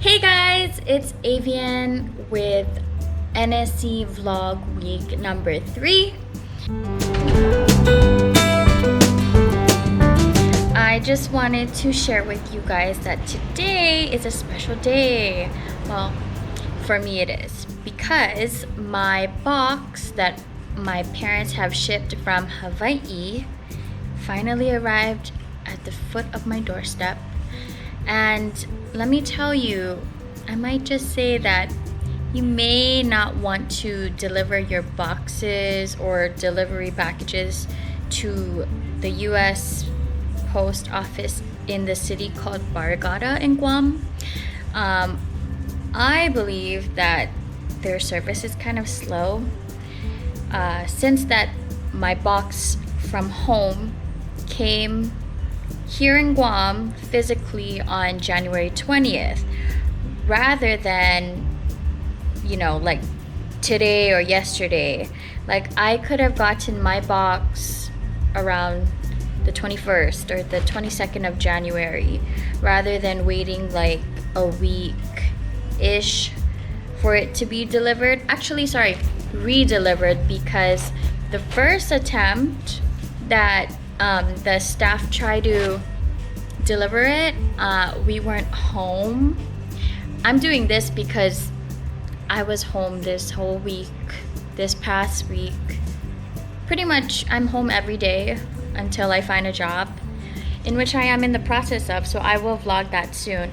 Hey guys, it's Avian with NSE Vlog Week number 3. I just wanted to share with you guys that today is a special day. Well, for me it is, because my box that my parents have shipped from Hawaii finally arrived at the foot of my doorstep. And let me tell you, I might just say that you may not want to deliver your boxes or delivery packages to the US post office in the city called Barigata in Guam. I believe that their service is kind of slow. Since that my box from home came here in Guam physically on January 20th, rather than, like today or yesterday. Like, I could have gotten my box around the 21st or the 22nd of January, rather than waiting like a week-ish for it to be delivered. Actually, sorry, re-delivered, because the first attempt that the staff tried to deliver it, we weren't home. I'm doing this because I was home this whole week, this past week. Pretty much I'm home every day until I find a job, in which I am in the process of, so I will vlog that soon.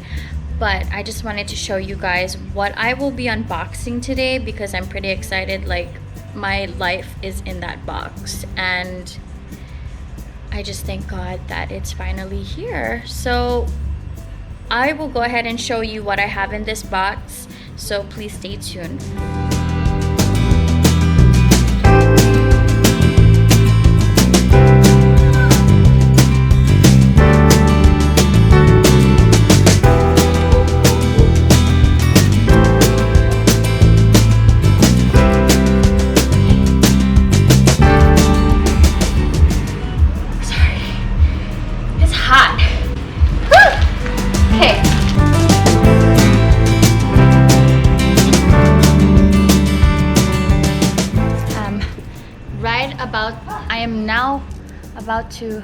But I just wanted to show you guys what I will be unboxing today, because I'm pretty excited. Like, my life is in that box, and I just thank God that it's finally here. So I will go ahead and show you what I have in this box, so please stay tuned. I am now about to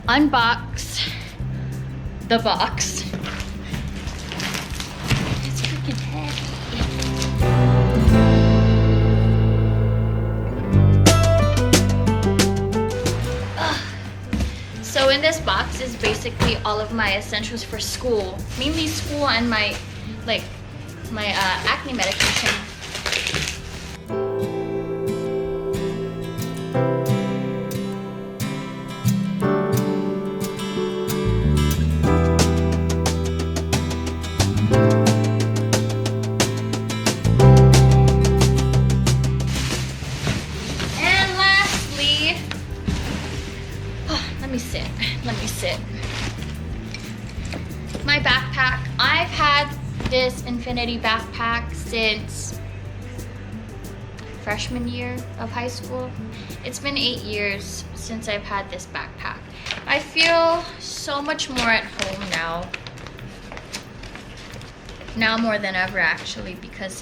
unbox the box. It's freaking heavy. So in this box is basically all of my essentials for school, mainly school and my acne medication. Let me sit. My backpack. I've had this Infinity backpack since freshman year of high school. It's been 8 years since I've had this backpack. I feel so much more at home now. Now more than ever, actually, because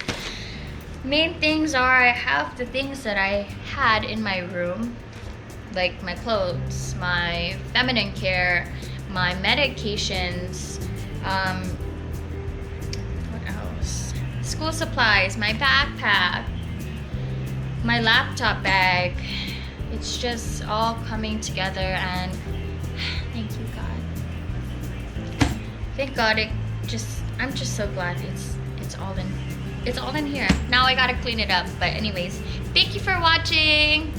main things are I have the things that I had in my room, like my clothes, my feminine care, my medications, what else? School supplies, my backpack, my laptop bag. It's just all coming together, and thank you, God. Thank God. I'm just so glad it's all in here. Now I gotta clean it up. But anyways, thank you for watching.